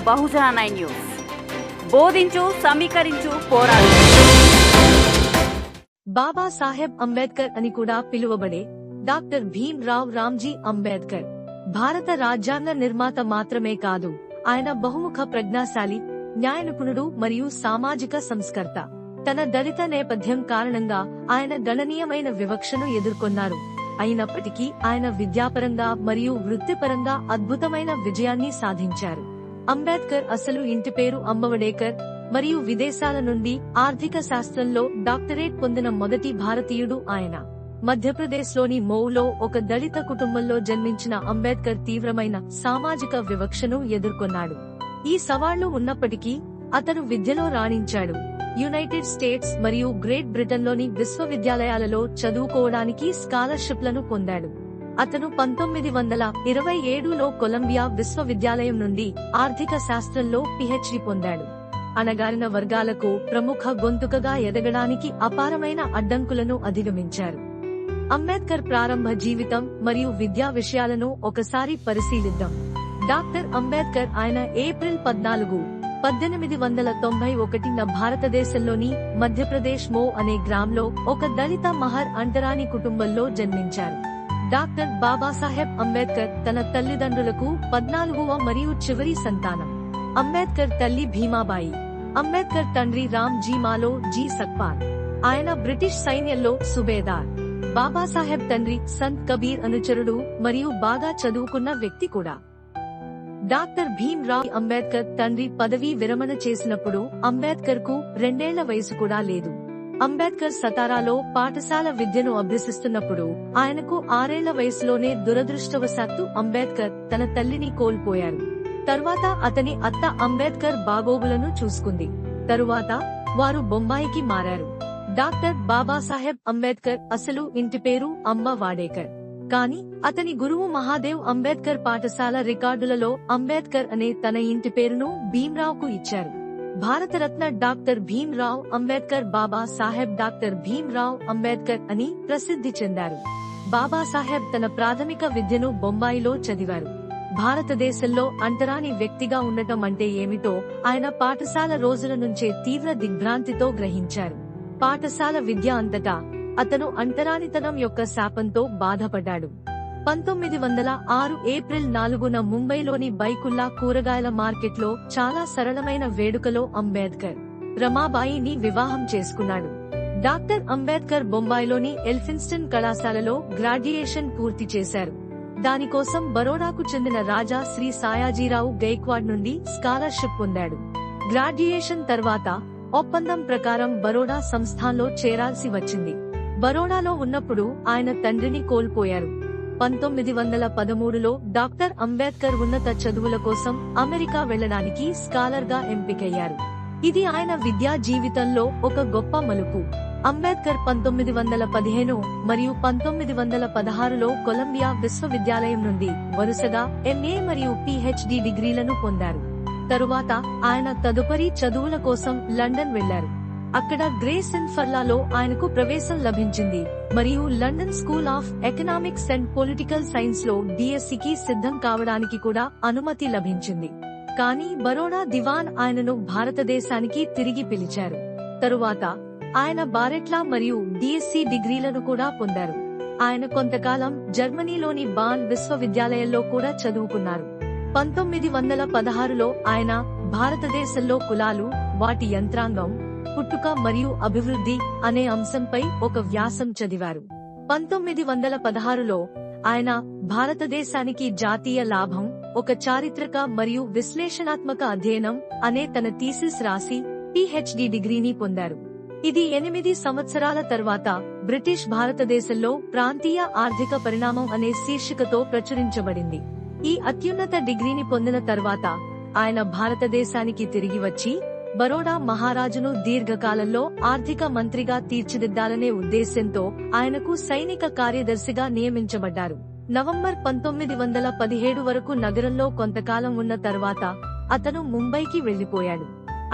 బహుజన 9 news. బోధించు, సమీకరించు, పోరాడు. బాబా సాహెబ్ అంబేద్కర్ అని కూడా పిలువబడే డాక్టర్ భీమ్ రావ్ రామ్జీ అంబేద్కర్ భారత రాజ్యాంగ నిర్మాత మాత్రమే కాదు, ఆయన బహుముఖ ప్రజ్ఞాశాలి, న్యాయ నిపుణుడు మరియు సామాజిక సంస్కర్త. తన దళిత నేపథ్యం కారణంగా ఆయన గణనీయమైన వివక్షను ఎదుర్కొన్నారు. అయినప్పటికీ ఆయన విద్యాపరంగా మరియు వృత్తిపరంగా అద్భుతమైన విజయాన్ని సాధించారు. అంబేద్కర్ అసలు ఇంటి పేరు అంబవడేకర్ మరియు విదేశాల నుండి ఆర్థిక శాస్త్రంలో డాక్టరేట్ పొందిన మొదటి భారతీయుడు ఆయన. మధ్యప్రదేశ్లోని మౌలో ఒక దళిత కుటుంబంలో జన్మించిన అంబేద్కర్ తీవ్రమైన సామాజిక వివక్షను ఎదుర్కొన్నాడు. ఈ సవాళ్లు ఉన్నప్పటికీ అతను విద్యలో రాణించాడు. యునైటెడ్ స్టేట్స్ మరియు గ్రేట్ బ్రిటన్లోని విశ్వవిద్యాలయాలలో చదువుకోవడానికి స్కాలర్షిప్లను పొందాడు. అతను 1927లో కొలంబియా విశ్వవిద్యాలయం నుండి ఆర్థిక శాస్త్రంలో పిహెచ్డి పొందాడు. అణగారిన వర్గాలకు ప్రముఖ గొంతుకగా ఎదగడానికి అపారమైన అడ్డంకులను అధిగమించారు. అంబేద్కర్ ప్రారంభ జీవితం మరియు విద్యా విషయాలను ఒకసారి పరిశీలిద్దాం. డాక్టర్ అంబేద్కర్ ఆయన ఏప్రిల్ 14, 1891న భారతదేశంలోని మధ్యప్రదేశ్ మో అనే గ్రామంలో ఒక దళిత మహర్ అంటరాని కుటుంబంలో జన్మించారు. డాక్టర్ బాబాసాహెబ్ అంబేద్కర్ తన తల్లిదండ్రులకు 14వ మరియు చివరి సంతానం. అంబేద్కర్ తల్లి భీమాబాయి, అంబేద్కర్ తండ్రి రామ్ జీ మాలో జీ సక్పాల్, ఆయన బ్రిటిష్ సైన్యంలో సుబేదార్. బాబాసాహెబ్ తండ్రి సంత్ కబీర్ అనుచరుడు మరియు బాగా చదువుకున్న వ్యక్తి కూడా. డాక్టర్ భీమ్ రావ్ అంబేద్కర్ తండ్రి పదవీ విరమణ చేసినప్పుడు అంబేద్కర్ కు 2 ఏళ్ల వయసు కూడా లేదు. అంబేద్కర్ సతారాలో పాఠశాల విద్యను అభ్యసిస్తున్నప్పుడు ఆయనకు 6 ఏళ్ల వయసులోనే దురదృష్టవశాత్తు అంబేద్కర్ తన తల్లిని కోల్పోయారు. తరువాత అతని అత్త అంబేద్కర్ బాగోగులను చూసుకుంది. తరువాత వారు బొంబాయికి మారారు. డాక్టర్ బాబాసాహెబ్ అంబేద్కర్ అసలు ఇంటి పేరు అంబ వాడేకర్. కానీ అతని గురువు మహాదేవ్ అంబేద్కర్ పాఠశాల రికార్డులలో అంబేద్కర్ అనే తన ఇంటి పేరును భీమ్రావ్కు ఇచ్చారు. భారతరత్న డాక్టర్ భీమ్ రావ్ అంబేద్కర్ బాబా సాహెబ్ డాక్టర్ భీమ్ రావ్ అంబేద్కర్ అని ప్రసిద్ధి చెందారు. బాబాసాహెబ్ తన ప్రాథమిక విద్యను బొంబాయిలో చదివారు. భారతదేశంలో అంటరాని వ్యక్తిగా ఉండటం అంటే ఏమిటో ఆయన పాఠశాల రోజుల నుంచే తీవ్ర దిగ్భ్రాంతితో గ్రహించారు. పాఠశాల విద్య అంతటా అతను అంటరానితనం యొక్క శాపంతో బాధపడ్డాడు. 1906 ఏప్రిల్ 4న ముంబైలోని బైకుల్లా కూరగాయల మార్కెట్లో చాలా సరళమైన వేడుకలో అంబేద్కర్ రమాబాయిని వివాహం చేసుకున్నాడు. డాక్టర్ అంబేద్కర్ బొంబాయిలోని ఎల్ఫిన్స్టన్ కళాశాలలో గ్రాడ్యుయేషన్ పూర్తి చేశారు. దానికోసం బరోడాకు చెందిన రాజా శ్రీ సాయాజీరావు గైక్వాడ్ నుండి స్కాలర్షిప్ పొందాడు. గ్రాడ్యుయేషన్ తర్వాత ఒప్పందం ప్రకారం బరోడా సంస్థాన్లో చేరాల్సి వచ్చింది. బరోడాలో ఉన్నప్పుడు ఆయన తండ్రిని కోల్పోయారు. 1913లో డాక్టర్ అంబేద్కర్ ఉన్నత చదువుల కోసం అమెరికా వెళ్లడానికి స్కాలర్ గా ఎంపికయ్యారు. ఇది ఆయన విద్యా జీవితంలో ఒక గొప్ప మలుపు. అంబేద్కర్ 1915 మరియు 1916లో కొలంబియా విశ్వవిద్యాలయం నుండి వరుసగా ఎంఏ మరియు పిహెచ్డి డిగ్రీలను పొందారు. తరువాత ఆయన తదుపరి చదువుల కోసం లండన్ వెళ్లారు. అక్కడ గ్రేస్ ఇన్ఫర్లాలో ఆయనకు ప్రవేశం లభించింది మరియు London school of economics and political science లో డిఎస్సికి సిద్ధం కావడానికి కూడా అనుమతి లభించింది. కానీ బరోడా దివాన్ ఆయనను భారతదేశానికి తిరిగి పిలిచారు. తరువాత ఆయన బారెట్లా మరియు డిఎస్సి డిగ్రీలను కూడా పొందారు. ఆయన కొంతకాలం జర్మనీలోని బాన్ విశ్వవిద్యాలయంలో కూడా చదువుకున్నారు. 1916లో ఆయన భారతదేశంలో కులాలు, వాటి యంత్రాంగం, పుట్టుక మరియు అభివృద్ధి అనే అంశంపై ఒక వ్యాసం చదివారు. 1916లో ఆయన భారతదేశానికి జాతీయ లాభం, ఒక చారిత్రక మరియు విశ్లేషణాత్మక అధ్యయనం అనే తన థీసిస్ రాసి పిహెచ్డి డిగ్రీని పొందారు. ఇది 8 సంవత్సరాల తర్వాత బ్రిటిష్ భారతదేశంలో ప్రాంతీయ ఆర్థిక పరిణామం అనే శీర్షికతో ప్రచురించబడింది. ఈ అత్యున్నత డిగ్రీని పొందిన తర్వాత ఆయన భారతదేశానికి తిరిగి వచ్చి బరోడా మహారాజును దీర్ఘకాలంలో ఆర్థిక మంత్రిగా తీర్చిదిద్దాలనే ఉద్దేశ్యంతో ఆయనకు సైనిక కార్యదర్శిగా నియమించబడ్డారు. నవంబర్ 1917 వరకు నగరంలో కొంతకాలం ఉన్న తర్వాత అతను ముంబైకి వెళ్లిపోయాడు.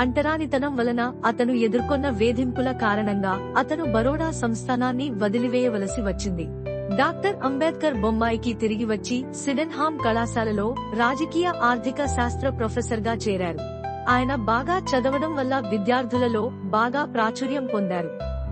అంటరానితనం వలన అతను ఎదుర్కొన్న వేధింపుల కారణంగా అతను బరోడా సంస్థానాన్ని వదిలివేయవలసి వచ్చింది. డాక్టర్ అంబేద్కర్ బొంబాయికి తిరిగి వచ్చి సిడెన్హామ్ కళాశాలలో రాజకీయ ఆర్థిక శాస్త్ర ప్రొఫెసర్ గా చేరారు. ఆయన బాగా చదవడం వల్ల విద్యార్థులలో బాగా ప్రాచుర్యం పొందారు.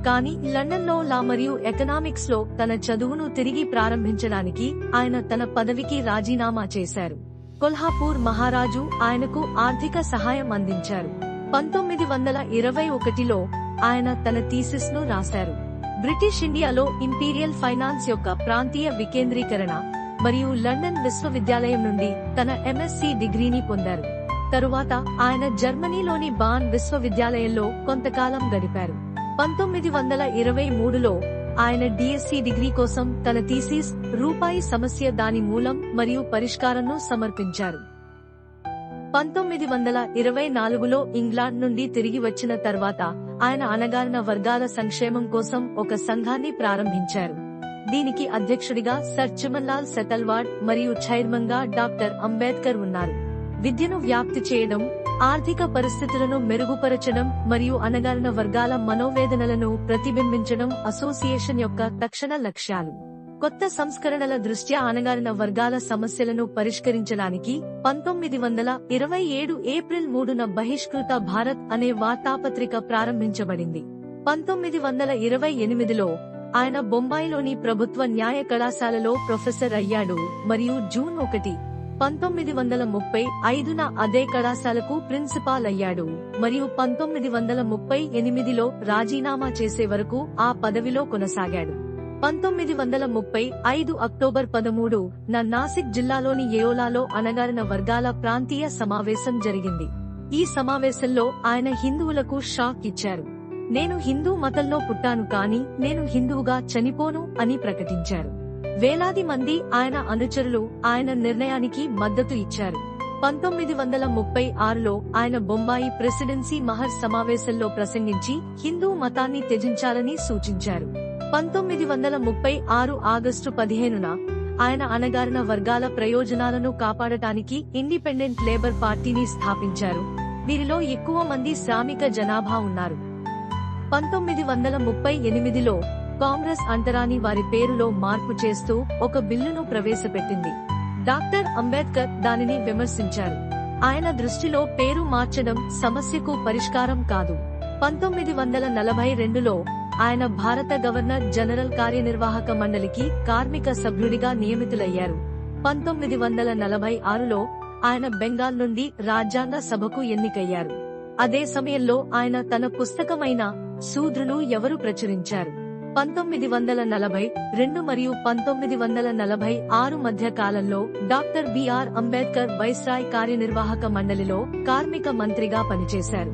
కానీ లండన్ లో లా మరియు ఎకనామిక్స్ లో తన చదువును తిరిగి ప్రారంభించడానికి ఆయన తన పదవికి రాజీనామా చేశారు. కొల్హాపూర్ మహారాజు ఆయనకు ఆర్థిక సహాయం అందించారు. 1921లో ఆయన తన థీసిస్ ను రాశారు. బ్రిటిష్ ఇండియాలో ఇంపీరియల్ ఫైనాన్స్ యొక్క ప్రాంతీయ వికేంద్రీకరణ మరియు లండన్ విశ్వవిద్యాలయం నుండి తన ఎంఎస్సి డిగ్రీని పొందారు. తరువాత ఆయన జర్మనీలోని బాన్ విశ్వవిద్యాలయంలో కొంతకాలం గడిపారు. 1923లో ఆయన డిఎస్సి డిగ్రీ కోసం తన థీసిస్ రూపాయి సమస్య, దాని మూలం మరియు పరిష్కారంను సమర్పించారు. 1924లో ఇంగ్లాండ్ నుండి తిరిగి వచ్చిన తర్వాత ఆయన అణగారిన వర్గాల సంక్షేమం కోసం ఒక సంఘాన్ని ప్రారంభించారు. దీనికి అధ్యక్షుడిగా సర్ చిమన్లాల్ సెతల్వాడ్ మరియు చైర్మన్ గా డాక్టర్ అంబేద్కర్ ఉన్నారు. విద్యను వ్యాప్తి చేయడం, ఆర్థిక పరిస్థితులను మెరుగుపరచడం మరియు అణగారిన వర్గాల మనోవేదనలను ప్రతిబింబించడం అసోసియేషన్ యొక్క తక్షణ లక్ష్యాలు. కొత్త సంస్కరణల దృష్ట్యా అణగారిన వర్గాల సమస్యలను పరిష్కరించడానికి 1927 ఏప్రిల్ 3న బహిష్కృత భారత్ అనే వార్తాపత్రిక ప్రారంభించబడింది. 1928లో ఆయన బొంబాయిలోని ప్రభుత్వ న్యాయ కళాశాలలో ప్రొఫెసర్ అయ్యాడు మరియు జూన్ 1, 1935న అదే కళాశాలకు ప్రిన్సిపాల్ అయ్యాడు మరియు 1938లో రాజీనామా చేసే వరకు ఆ పదవిలో కొనసాగాడు. 1935 అక్టోబర్ 13న నాసిక్ జిల్లాలోని ఏయోలాలో అణగారిన వర్గాల ప్రాంతీయ సమావేశం జరిగింది. ఈ సమావేశంలో ఆయన హిందువులకు షాక్ ఇచ్చారు. నేను హిందూ మతంలో పుట్టాను కానీ నేను హిందువుగా చనిపోను అని ప్రకటించారు. వేలాది మంది ఆయన అనుచరులు ఆయన నిర్ణయానికి మద్దతు ఇచ్చారు. 1936లో ఆయన బొంబాయి ప్రెసిడెన్సీ మహర్ సమావేశంలో ప్రసంగించి హిందూ మతాన్ని త్యజించాలని సూచించారు. 1936 ఆగస్టు 15న ఆయన అణగారిన వర్గాల ప్రయోజనాలను కాపాడటానికి ఇండిపెండెంట్ లేబర్ పార్టీని స్థాపించారు. వీరిలో ఎక్కువ మంది శ్రామిక జనాభా ఉన్నారు. 1938లో కాంగ్రెస్ అంటరాని వారి పేరులో మార్పు చేస్తూ ఒక బిల్లును ప్రవేశపెట్టింది. డాక్టర్ అంబేద్కర్ దానిని విమర్శించారు. ఆయన దృష్టిలో పేరు మార్చడం సమస్యకు పరిష్కారం కాదు. 1942లో ఆయన భారత గవర్నర్ జనరల్ కార్యనిర్వాహక మండలికి కార్మిక సభ్యుడిగా నియమితులయ్యారు. 1946లో ఆయన బెంగాల్ నుండి రాజ్యాంగ సభకు ఎన్నికయ్యారు. అదే సమయంలో ఆయన తన పుస్తకమైన శూద్రులు ఎవరు ప్రచురించారు. 1942 మరియు 1946 మధ్య కాలంలో డాక్టర్ బిఆర్ అంబేద్కర్ వైస్రాయ్ కార్యనిర్వాహక మండలిలో కార్మిక మంత్రిగా పనిచేశారు.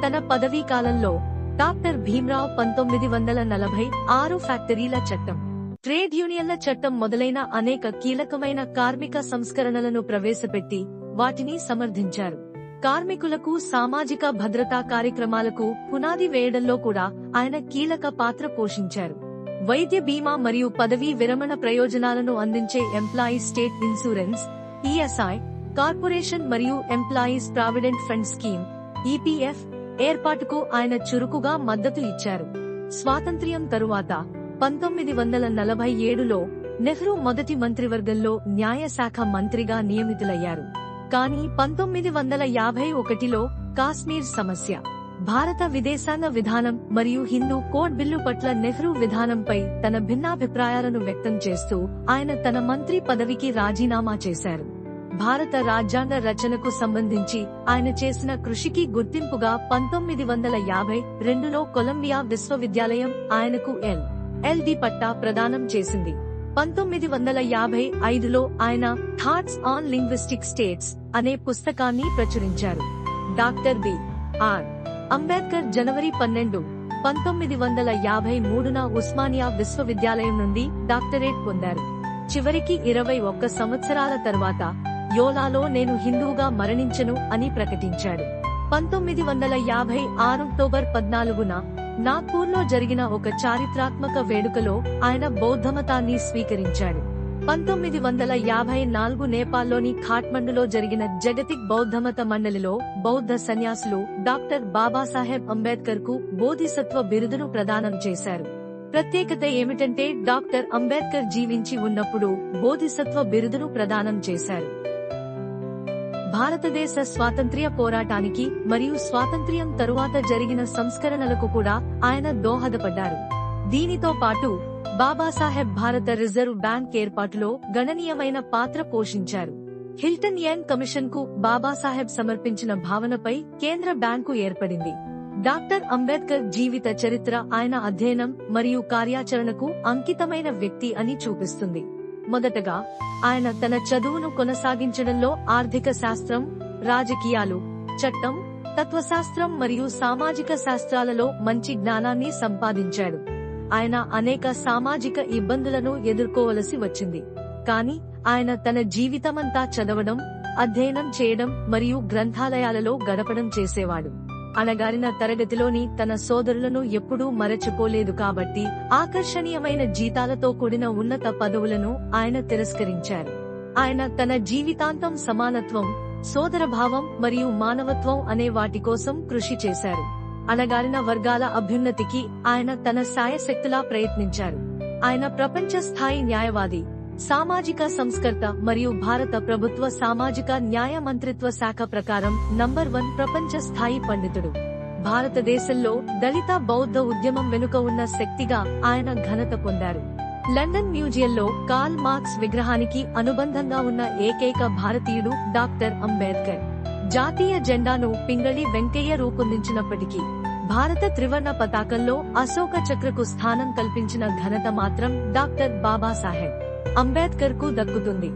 తన పదవీ కాలంలో డాక్టర్ భీమ్రావ్ 1946 ఫ్యాక్టరీల చట్టం, ట్రేడ్ యూనియన్ల చట్టం మొదలైన అనేక కీలకమైన కార్మిక సంస్కరణలను ప్రవేశపెట్టి వాటిని సమర్థించారు. కార్మికులకు సామాజిక భద్రతా కార్యక్రమాలకు పునాది వేయడంలో కూడా ఆయన కీలక పాత్ర పోషించారు. వైద్య బీమా మరియు పదవీ విరమణ ప్రయోజనాలను అందించే employees state insurance ESI corporation మరియు employees provident fund scheme EPF ఏర్పాటుకు ఆయన చురుకుగా మద్దతు ఇచ్చారు. స్వాతంత్ర్యం తరువాత 1947లో నెహ్రూ మొదటి మంత్రివర్గంలో న్యాయశాఖ మంత్రిగా నియమితులయ్యారు. కానీ 1951లో కాశ్మీర్ సమస్య, భారత విదేశాంగ విధానం మరియు హిందూ కోడ్ బిల్లు పట్ల నెహ్రూ విధానంపై తన భిన్నాభిప్రాయాలను వ్యక్తం చేస్తూ ఆయన తన మంత్రి పదవికి రాజీనామా చేశారు. భారత రాజ్యాంగ రచనకు సంబంధించి ఆయన చేసిన కృషికి గుర్తింపుగా 1952లో కొలంబియా విశ్వవిద్యాలయం ఆయనకు ఎల్.ఎల్.డి. పట్టా ప్రదానం చేసింది. 1955లో ఆయన థాట్స్ ఆన్ లింగ్విస్టిక్ స్టేట్స్ అనే పుస్తకాన్ని ప్రచురించారు. Doctor BR. అంబేద్కర్ జనవరి 12, 1953న ఉస్మానియా విశ్వవిద్యాలయం నుండి డాక్టరేట్ పొందారు. చివరికి 21 సంవత్సరాల తర్వాత యోలాలో నేను హిందువుగా మరణించను అని ప్రకటించాడు. 1956 అక్టోబర్ 14న నాగ్పూర్లో జరిగిన ఒక చారిత్రాత్మక వేడుకలో ఆయన బౌద్ధమతాన్ని స్వీకరించాడు. 1954 నేపాల్లోని ఖాట్మండులో జరిగిన జగతిక్ బౌద్ధమత మండలిలో బౌద్ధ సన్యాసులు డాక్టర్ బాబాసాహెబ్ అంబేద్కర్ కు బోధిసత్వ బిరుదును ప్రదానం చేశారు. ప్రత్యేకత ఏమిటంటే డాక్టర్ అంబేద్కర్ జీవించి ఉన్నప్పుడు బోధిసత్వ బిరుదును ప్రదానం చేశారు. భారతదేశ స్వాతంత్ర్య పోరాటానికి మరియు స్వాతంత్ర్యం తరువాత జరిగిన సంస్కరణలకు కూడా ఆయన దోహదపడ్డారు. దీనితో పాటు బాబాసాహెబ్ భారత రిజర్వ్ బ్యాంక్ ఏర్పాటులో గణనీయమైన పాత్ర పోషించారు. హిల్టన్ యంగ్ కమిషన్ కు బాబాసాహెబ్ సమర్పించిన భావనపై కేంద్ర బ్యాంకు ఏర్పడింది. డాక్టర్ అంబేద్కర్ జీవిత చరిత్ర ఆయన అధ్యయనం మరియు కార్యాచరణకు అంకితమైన వ్యక్తి అని చూపిస్తుంది. మొదటగా ఆయన తన చదువును కొనసాగించడంలో ఆర్థిక శాస్త్రం, రాజకీయాలు, చట్టం, తత్వశాస్త్రం మరియు సామాజిక శాస్త్రాలలో మంచి జ్ఞానాన్ని సంపాదించాడు. ఆయన అనేక సామాజిక ఇబ్బందులను ఎదుర్కోవలసి వచ్చింది. కానీ ఆయన తన జీవితమంతా చదవడం, అధ్యయనం చేయడం మరియు గ్రంథాలయాలలో గడపడం చేసేవాడు. అణగారిన తరగతిలోని తన సోదరులను ఎప్పుడూ మరచిపోలేదు కాబట్టి ఆకర్షణీయమైన జీతాలతో కూడిన ఉన్నత పదవులను ఆయన తిరస్కరించారు. ఆయన తన జీవితాంతం సమానత్వం, సోదరభావం మరియు మానవత్వం అనే వాటి కోసం కృషి చేశారు. అణగారిన వర్గాల అభ్యున్నతికి ఆయన తన శాయశక్తులా ప్రయత్నించారు. ఆయన ప్రపంచ స్థాయి న్యాయవాది, సామాజిక సంస్కర్త మరియు భారత ప్రభుత్వ సామాజిక న్యాయ మంత్రిత్వ శాఖ ప్రకారం నంబర్ 1 ప్రపంచ స్థాయి పండితుడు. భారతదేశంలో దళిత బౌద్ధ ఉద్యమం వెనుక ఉన్న శక్తిగా ఆయన ఘనత పొందారు. లండన్ మ్యూజియంలో కార్ల్ మార్క్స్ విగ్రహానికి అనుబంధంగా ఉన్న ఏకైక భారతీయుడు డాక్టర్ అంబేద్కర్. జాతీయ జెండాను పింగళి వెంకయ్య రూపొందించినప్పటికీ భారత త్రివర్ణ పతాకంలో అశోక చక్రకు స్థానం కల్పించిన ఘనత మాత్రం డాక్టర్ బాబాసాహెబ్ అంబేద్కర్ కు దక్కుతుంది.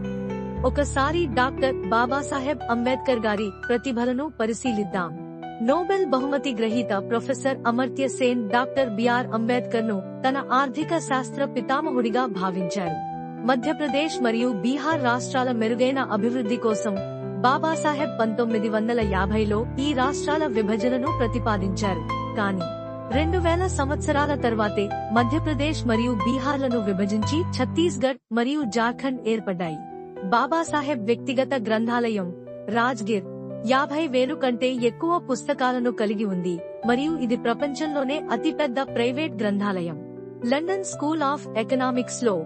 ఒకసారి డాక్టర్ బాబాసాహెబ్ అంబేద్కర్ గారి ప్రతిభలను పరిశీలిద్దాం. నోబెల్ బహుమతి గ్రహీత professor Amartya Sen doctor BR Ambedkar ను తన ఆర్థిక శాస్త్ర పితామహుడిగా భావించారు. మధ్యప్రదేశ్ మరియు బీహార్ రాష్ట్రాల మెరుగైన అభివృద్ధి కోసం బాబాసాహెబ్ 1950లో ఈ రాష్ట్రాల విభజనను ప్రతిపాదించారు. కానీ 2000 సంవత్సరాల తర్వాతే మధ్యప్రదేశ్ మరియు బీహార్లను విభజించి ఛత్తీస్గఢ్ మరియు జార్ఖండ్ ఏర్పడ్డాయి. బాబాసాహెబ్ వ్యక్తిగత గ్రంథాలయం రాజ్గిర్ 50,000 కంటే ఎక్కువ పుస్తకాలను కలిగి ఉంది మరియు ఇది ప్రపంచంలోనే అతిపెద్ద ప్రైవేట్ గ్రంథాలయం. లండన్ స్కూల్ ఆఫ్ ఎకనామిక్స్ లో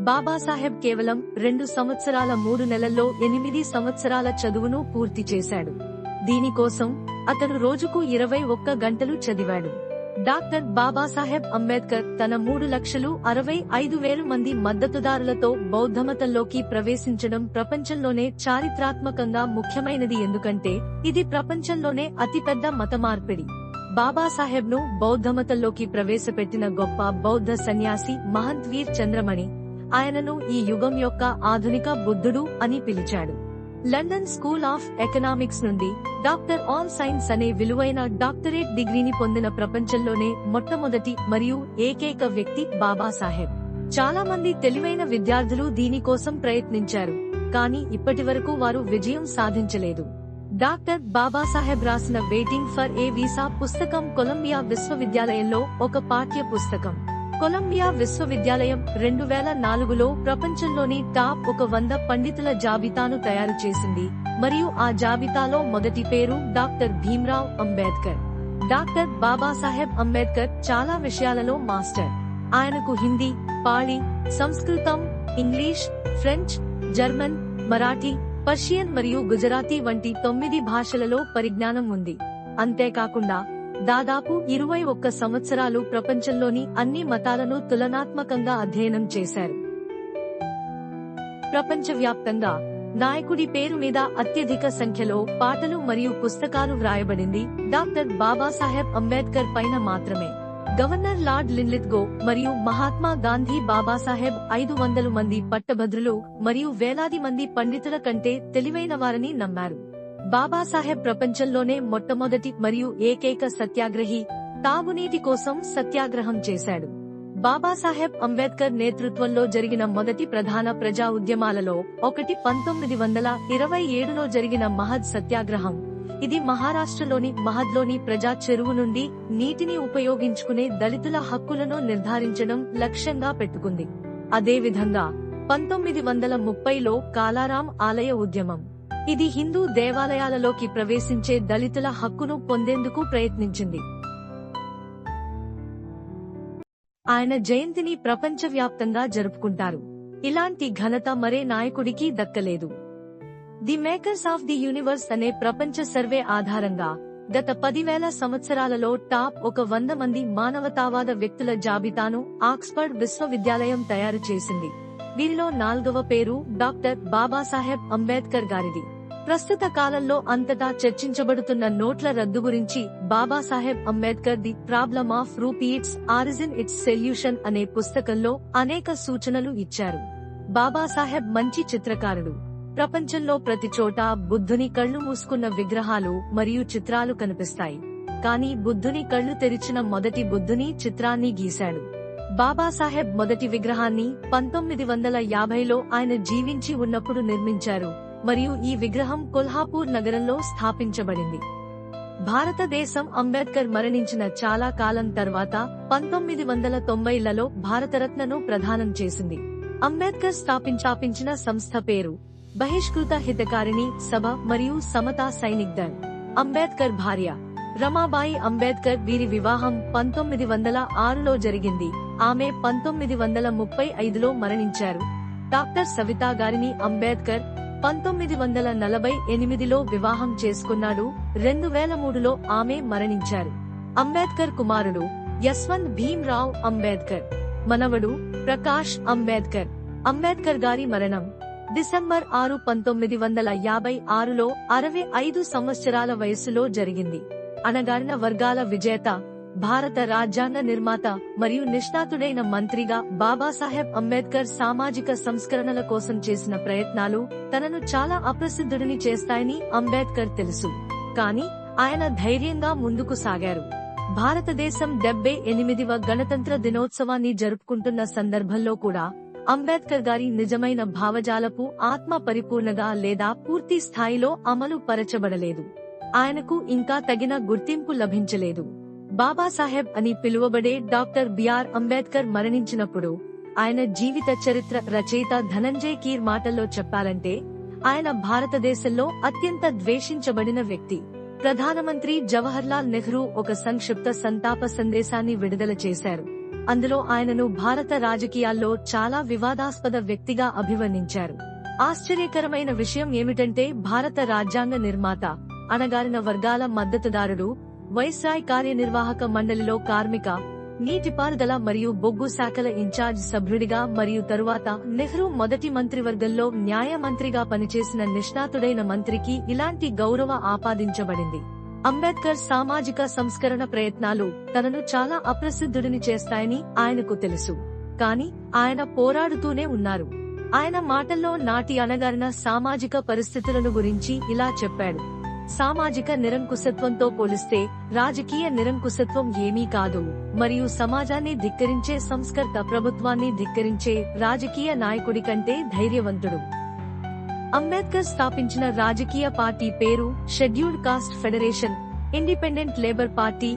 బాబాసాహెబ్ కేవలం 2 సంవత్సరాల 3 నెలల్లో 8 సంవత్సరాల చదువును పూర్తి చేశాడు. దీనికోసం అతను రోజుకు 21 గంటలు చదివాడు. డాక్టర్ బాబాసాహెబ్ అంబేద్కర్ తన 3,65,000 మంది మద్దతుదారులతో బౌద్ధమతంలోకి ప్రవేశించడం ప్రపంచంలోనే చారిత్రాత్మకంగా ముఖ్యమైనది. ఎందుకంటే ఇది ప్రపంచంలోనే అతిపెద్ద మత మార్పిడి. బాబాసాహెబ్ ను బౌద్ధమతంలోకి ప్రవేశపెట్టిన గొప్ప బౌద్ధ సన్యాసి మహంత్ వీర్ చంద్రమణి ఆయనను ఈ యుగం యొక్క ఆధునిక బుద్ధుడు అని పిలిచాడు. లండన్ స్కూల్ ఆఫ్ ఎకనామిక్స్ నుండి డాక్టర్ ఆన్ సైన్స్ అనే విలువైన డాక్టరేట్ డిగ్రీని పొందిన ప్రపంచంలోనే మొట్టమొదటి మరియు ఏకైక వ్యక్తి బాబాసాహెబ్. చాలా మంది తెలివైన విద్యార్థులు దీనికోసం ప్రయత్నించారు, కానీ ఇప్పటివరకు వారు విజయం సాధించలేదు. డాక్టర్ బాబాసాహెబ్ రాసిన వెయిటింగ్ ఫర్ ఏ వీసా పుస్తకం కొలంబియా విశ్వవిద్యాలయంలో ఒక పాఠ్య పుస్తకం. కొలంబియా విశ్వవిద్యాలయం 2004లో ప్రపంచంలోని టాప్ 100 పండితుల జాబితాను తయారు చేసింది మరియు ఆ జాబితాలో మొదటి పేరు డాక్టర్ భీమ్రావ్ అంబేద్కర్. డాక్టర్ బాబాసాహెబ్ అంబేద్కర్ చాలా విషయాలలో మాస్టర్. ఆయనకు హిందీ, పాళీ, సంస్కృతం, English, French, German, Marathi, Persian మరియు గుజరాతీ వంటి 9 భాషలలో పరిజ్ఞానం ఉంది. అంతేకాకుండా దాదాపు 21 సంవత్సరాలు ప్రపంచంలోని అన్ని మతాలను తులనాత్మకంగా అధ్యయనం చేశారు. ప్రపంచవ్యాప్తంగా నాయకుడి పేరు మీద అత్యధిక సంఖ్యలో పాటలు మరియు పుస్తకాలు వ్రాయబడింది డాక్టర్ బాబాసాహెబ్ అంబేద్కర్ పైన మాత్రమే. గవర్నర్ లార్డ్ లిన్లిత్గో మరియు మహాత్మా గాంధీ బాబాసాహెబ్ 500 మంది పట్టభద్రులు మరియు వేలాది మంది పండితుల కంటే తెలివైన వారని నమ్మారు. బాబాసాహెబ్ ప్రపంచంలోనే మొట్టమొదటి మరియు ఏకైక సత్యాగ్రహి, తాగునీటి కోసం సత్యాగ్రహం చేశాడు. బాబాసాహెబ్ అంబేద్కర్ నేతృత్వంలో జరిగిన మొదటి ప్రధాన ప్రజా ఉద్యమాలలో ఒకటి 1927లో జరిగిన మహద్ సత్యాగ్రహం. ఇది మహారాష్ట్రలోని మహద్లోని ప్రజా చెరువు నుండి నీటిని ఉపయోగించుకునే దళితుల హక్కులను నిర్ధారించడం లక్ష్యంగా పెట్టుకుంది. అదేవిధంగా 1930లో కాలారాం ఆలయ ఉద్యమం. ఇది హిందూ దేవాలయాలలోకి ప్రవేశించే దళితుల హక్కును పొందేందుకు ప్రయత్నించింది. ఆయన జయంతిని ప్రపంచవ్యాప్తంగా జరుపుకుంటారు. ఇలాంటి ఘనత మరే నాయకుడికి దక్కలేదు. The makers of the universe అనే ప్రపంచ సర్వే ఆధారంగా గత 10,000 సంవత్సరాలలో టాప్ 100 మంది మానవతావాద వ్యక్తుల జాబితాను ఆక్స్ఫర్డ్ విశ్వవిద్యాలయం తయారు చేసింది. వీరిలో 4వ పేరు డాక్టర్ బాబాసాహెబ్ అంబేద్కర్ గారిది. ప్రస్తుత కాలంలో అంతటా చర్చించబడుతున్న నోట్ల రద్దు గురించి Babasaheb Ambedkar the problem of rupee its origin it's solution అనే పుస్తకంలో అనేక సూచనలు ఇచ్చారు. బాబాసాహెబ్ మంచి చిత్రకారుడు. ప్రపంచంలో ప్రతి చోట బుద్ధుని కళ్లు మూసుకున్న విగ్రహాలు మరియు చిత్రాలు కనిపిస్తాయి. కానీ బుద్ధుని కళ్లు తెరిచిన మొదటి బుద్ధుని చిత్రాన్ని గీశాడు. బాబాసాహెబ్ మొదటి విగ్రహాన్ని 1950లో ఆయన జీవించి ఉన్నప్పుడు నిర్మించారు మరియు ఈ విగ్రహం కొల్హాపూర్ నగరంలో స్థాపించబడింది. భారతదేశం అంబేద్కర్ మరణించిన చాలా కాలం తర్వాత 1990లలో భారతరత్నను ప్రదానం చేసింది. అంబేద్కర్ స్థాపించిన సంస్థ పేరు బహిష్కృత హితకారిణి సభ మరియు సమతా సైనిక్ దళ్. అంబేద్కర్ భార్య రమాబాయి అంబేద్కర్. వీరి వివాహం 1906లో జరిగింది. ఆమె 1935లో మరణించారు. డాక్టర్ సవితా గారిని అంబేద్కర్ 1948లో వివాహం చేసుకున్నాడు. 2003లో ఆమె మరణించారు. అంబేద్కర్ కుమారుడు యశ్వంత్ భీమ్రావ్ అంబేద్కర్, మనవడు ప్రకాష్ అంబేద్కర్. అంబేద్కర్ గారి మరణం డిసెంబర్ 6, 1956లో 65 సంవత్సరాల వయస్సులో జరిగింది. అణగారిన వర్గాల విజేత, భారత రాజ్యాంగ నిర్మాత మరియు నిష్ణాతుడైన మంత్రిగా బాబాసాహెబ్ అంబేద్కర్ సామాజిక సంస్కరణల కోసం చేసిన ప్రయత్నాలు తనను చాలా అప్రసిద్ధుడిని చేస్తాయని అంబేద్కర్ తెలుసు. కానీ ఆయన ధైర్యంగా ముందుకు సాగారు. భారతదేశం 78వ గణతంత్ర దినోత్సవాన్ని జరుపుకుంటున్న సందర్భంలో కూడా అంబేద్కర్ గారి నిజమైన భావజాలపు ఆత్మ పరిపూర్ణగా లేదా పూర్తి స్థాయిలో అమలు పరచబడలేదు. ఆయనకు ఇంకా తగిన గుర్తింపు లభించలేదు. బాబాసాహెబ్ అని పిలువబడే డాక్టర్ బిఆర్ అంబేద్కర్ మరణించినప్పుడు ఆయన జీవిత చరిత్ర రచయిత ధనంజయ్ కీర్ మాటల్లో చెప్పాలంటే ఆయన భారతదేశంలో అత్యంత ద్వేషించబడిన వ్యక్తి. ప్రధానమంత్రి జవహర్లాల్ నెహ్రూ ఒక సంక్షిప్త సంతాప సందేశాన్ని విడుదల చేశారు. అందులో ఆయనను భారత రాజకీయాల్లో చాలా వివాదాస్పద వ్యక్తిగా అభివర్ణించారు. ఆశ్చర్యకరమైన విషయం ఏమిటంటే భారత రాజ్యాంగ నిర్మాత, అణగారిన వర్గాల మద్దతుదారుడు, వైస్రాయ్ కార్యనిర్వాహక మండలిలో కార్మిక, నీటిపారుదల మరియు బొగ్గు శాఖల ఇన్ఛార్జ్ సభ్యుడిగా మరియు తరువాత నెహ్రూ మొదటి మంత్రివర్గంలో న్యాయ మంత్రిగా పనిచేసిన నిష్ణాతుడైన మంత్రికి ఇలాంటి గౌరవ ఆపాదించబడింది. అంబేద్కర్ సామాజిక సంస్కరణ ప్రయత్నాలు తనను చాలా అప్రసిద్ధుడిని చేస్తాయని ఆయనకు తెలుసు. కానీ ఆయన పోరాడుతూనే ఉన్నారు. ఆయన మాటల్లో నాటి అణగారిన సామాజిక పరిస్థితులను గురించి ఇలా చెప్పాడు: సామాజిక నిరంకుశత్వంతో పోలిస్తే రాజకీయ నిరంకుశత్వం ఏమీ కాదు, మరియు సమాజాన్ని ధిక్కరించే సంస్కర్త ప్రభుత్వాన్ని ధిక్కరించే రాజకీయ నాయకుడి కంటే ధైర్యవంతుడు. అంబేద్కర్ స్థాపించిన రాజకీయ పార్టీ పేరు scheduled cost federation, independent labour party,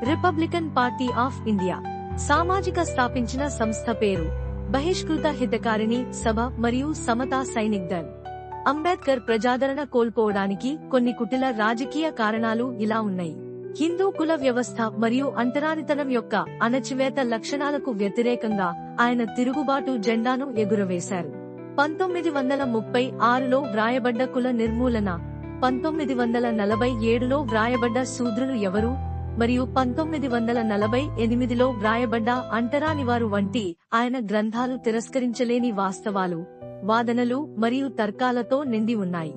Republican party of India. సామాజిక స్థాపించిన సంస్థ పేరు బహిష్కృత హితకారిణి సభ మరియు సమతా సైనిక్ దళ్. అంబేద్కర్ ప్రజాదరణ కోల్పోవడానికి కొన్ని కుటిల రాజకీయ కారణాలు ఇలా ఉన్నాయి. హిందూ కుల వ్యవస్థ మరియు అంటరానితనం యొక్క అణచివేత లక్షణాలకు వ్యతిరేకంగా ఆయన తిరుగుబాటు జెండాను ఎగురవేశారు. 1936లో వ్రాయబడ్డ కుల నిర్మూలన, 1947లో వ్రాయబడ్డ శూద్రులు ఎవరు మరియు 1948లో వ్రాయబడ్డ అంటరానివారు వంటి ఆయన గ్రంథాలు తిరస్కరించలేని వాస్తవాలు, వాదనలు మరియు తర్కాలతో నిండి ఉన్నాయి.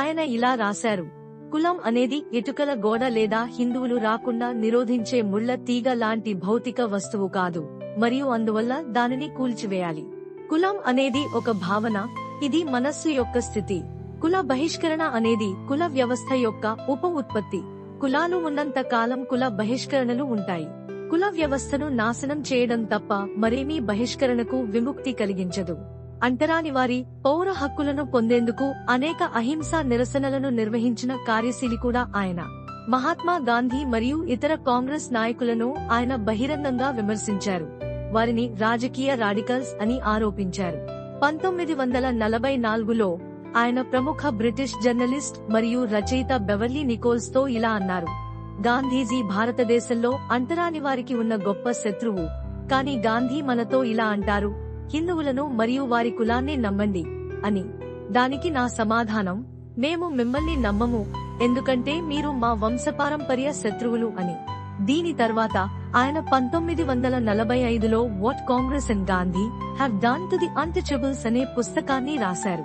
ఆయన ఇలా రాశారు: కులం అనేది ఇటుకల గోడ లేదా హిందువులు రాకుండా నిరోధించే ముళ్ల తీగ లాంటి భౌతిక వస్తువు కాదు, మరియు అందువల్ల దానిని కూల్చివేయాలి. కులం అనేది ఒక భావన, ఇది మనస్సు యొక్క స్థితి. కుల బహిష్కరణ అనేది కుల వ్యవస్థ యొక్క ఉప ఉత్పత్తి. కులాలు ఉన్నంత కాలం కుల బహిష్కరణలు ఉంటాయి. కుల వ్యవస్థను నాశనం చేయడం తప్ప మరేమీ బహిష్కరణకు విముక్తి కలిగించదు. అంటరానివారి పౌర హక్కులను పొందేందుకు అనేక అహింసా నిరసనలను నిర్వహించిన కార్యశీలి కూడా ఆయన. మహాత్మా గాంధీ మరియు ఇతర కాంగ్రెస్ నాయకులను ఆయన బహిరంగంగా విమర్శించారు. వారిని రాజకీయ రాడికల్స్ అని ఆరోపించారు. 1944లో ఆయన ప్రముఖ బ్రిటిష్ జర్నలిస్ట్ మరియు రచయిత బెవర్లీ నికోల్స్ తో ఇలా అన్నారు: గాంధీజీ భారతదేశంలో అంటరానివారికి ఉన్న గొప్ప శత్రువు, కానీ గాంధీ మనతో ఇలా అంటారు, హిందువులను మరియు వారి కులాన్ని నమ్మండి అని. దానికి నా సమాధానం, మేము మిమ్మల్ని నమ్మము, ఎందుకంటే మీరు మా వంశపారంపర్య శత్రువులు అని. దీని తర్వాత ఆయన 1945లో what Congress and Gandhi have done to the untouchables అనే పుస్తకాన్ని రాశారు.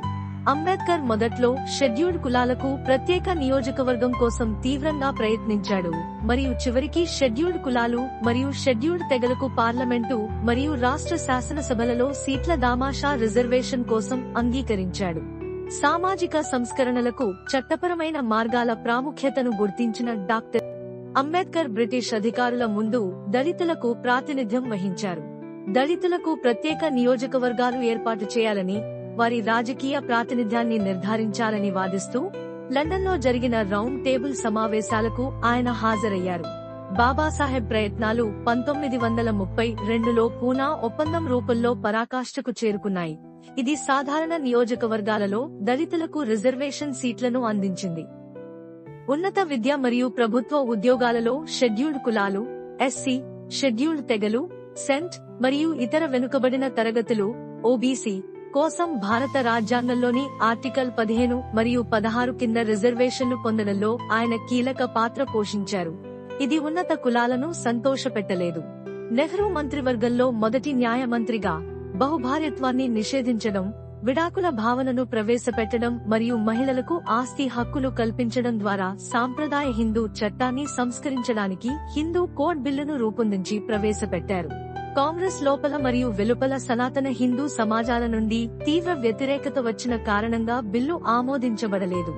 అంబేద్కర్ మొదట్లో షెడ్యూల్డ్ కులాలకు ప్రత్యేక నియోజకవర్గం కోసం తీవ్రంగా ప్రయత్నించాడు మరియు చివరికి షెడ్యూల్డ్ కులాలు మరియు షెడ్యూల్డ్ తెగలకు పార్లమెంటు మరియు రాష్ట్ర శాసనసభలలో సీట్ల దామాషా రిజర్వేషన్ కోసం అంగీకరించాడు. సామాజిక సంస్కరణలకు చట్టపరమైన మార్గాల ప్రాముఖ్యతను గుర్తించిన డాక్టర్ అంబేద్కర్ బ్రిటిష్ అధికారుల ముందు దళితులకు ప్రాతినిధ్యం వహించారు. దళితులకు ప్రత్యేక నియోజకవర్గాలు ఏర్పాటు చేయాలని, వారి రాజకీయ ప్రాతినిధ్యాన్ని నిర్ధారించాలని వాదిస్తూ లండన్లో జరిగిన రౌండ్ టేబుల్ సమావేశాలకు ఆయన హాజరయ్యారు. బాబాసాహెబ్ ప్రయత్నాలు 1932లో పూనా ఒప్పందం రూపంలో పరాకాష్ఠకు చేరుకున్నాయి. ఇది సాధారణ నియోజకవర్గాలలో దళితులకు రిజర్వేషన్ సీట్లను అందించింది. ఉన్నత విద్య మరియు ప్రభుత్వ ఉద్యోగాలలో షెడ్యూల్డ్ కులాలు, ఎస్సీ, షెడ్యూల్డ్ తెగలు, సెంట్ మరియు ఇతర వెనుకబడిన తరగతులు, ఓబీసీ కోసం భారత రాజ్యాంగంలోని ఆర్టికల్ 15 మరియు 16 కింద రిజర్వేషన్లు పొందడంలో ఆయన కీలక పాత్ర పోషించారు. ఇది ఉన్నత కులాలను సంతోషపెట్టలేదు. నెహ్రూ మంత్రివర్గంలో మొదటి న్యాయ మంత్రిగా బహుభార్యత్వాన్ని నిషేధించడం, విడాకుల భావనను ప్రవేశపెట్టడం మరియు మహిళలకు ఆస్తి హక్కులు కల్పించడం ద్వారా సాంప్రదాయ హిందూ చట్టాన్ని సంస్కరించడానికి హిందూ కోడ్ బిల్లును రూపొందించి ప్రవేశపెట్టారు. కాంగ్రెస్ లోపల మరియు వెలుపల సనాతన హిందూ సమాజాల నుండి తీవ్ర వ్యతిరేకత వచ్చిన కారణంగా బిల్లు ఆమోదించబడలేదు.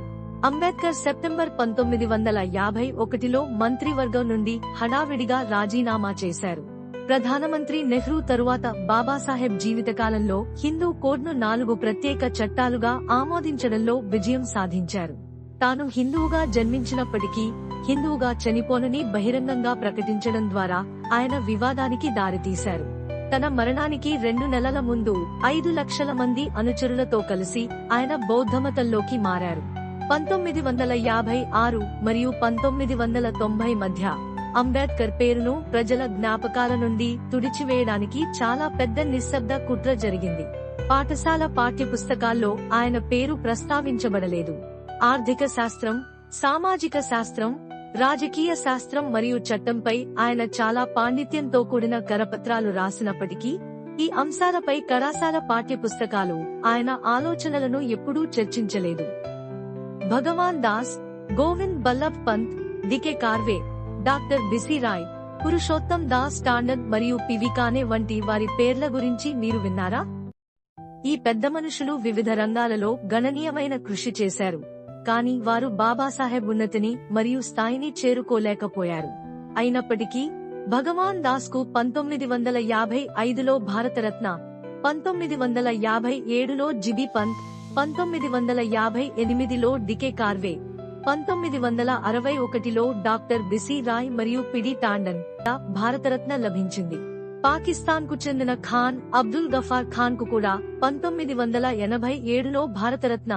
అంబేద్కర్ సెప్టెంబర్ 1951లో మంత్రివర్గం నుండి హడావిడిగా రాజీనామా చేశారు. ప్రధానమంత్రి నెహ్రూ తరువాత బాబాసాహెబ్ జీవితకాలంలో హిందూ కోడ్ను 4 ప్రత్యేక చట్టాలుగా ఆమోదించడంలో విజయం సాధించారు. తాను హిందువుగా జన్మించినప్పటికీ హిందువుగా చనిపోనని బహిరంగంగా ప్రకటించడం ద్వారా ఆయన వివాదానికి దారితీశారు. తన మరణానికి 2 నెలల ముందు 5 లక్షల మంది అనుచరులతో కలిసి ఆయన బౌద్ధమతంలోకి మారారు. 1956 మరియు 1990 మధ్య అంబేద్కర్ పేరును ప్రజల జ్ఞాపకాల నుండి తుడిచివేయడానికి చాలా పెద్ద నిశ్శబ్ద కుట్ర జరిగింది. పాఠశాల పాఠ్యపుస్తకాల్లో ఆయన పేరు ప్రస్తావించబడలేదు. ఆర్థిక శాస్త్రం, సామాజిక శాస్త్రం, రాజకీయ శాస్త్రం మరియు చట్టంపై ఆయన చాలా పాండిత్యంతో కూడిన కరపత్రాలు రాసినప్పటికీ ఈ అంశాలపై కళాశాల పాఠ్యపుస్తకాలు ఆయన ఆలోచనలను ఎప్పుడూ చర్చించలేదు. Bhagwan Das, Govind Ballabh Pant, DK Karve, doctor BC Roy, Purushottam Das Tandon మరియు పివి కానే వంటి వారి పేర్ల గురించి మీరు విన్నారా? ఈ పెద్ద మనుషులు వివిధ రంగాలలో గణనీయమైన కృషి చేశారు, కానీ వారు బాబాసాహెబ్ ఉన్నతిని మరియు స్థాయిని చేరుకోలేకపోయారు. అయినప్పటికీ భగవాన్ దాస్ కు 1955లో భారతరత్న, 1957లో జిబి పంత్, 1958లో డికే కార్వే, 1961లో డాక్టర్ బిసి రాయ్ మరియు పిడి టాండన్ భారతరత్న లభించింది. పాకిస్తాన్ కు చెందిన ఖాన్ అబ్దుల్ గఫార్ ఖాన్ కు కూడా 1987లో భారతరత్న,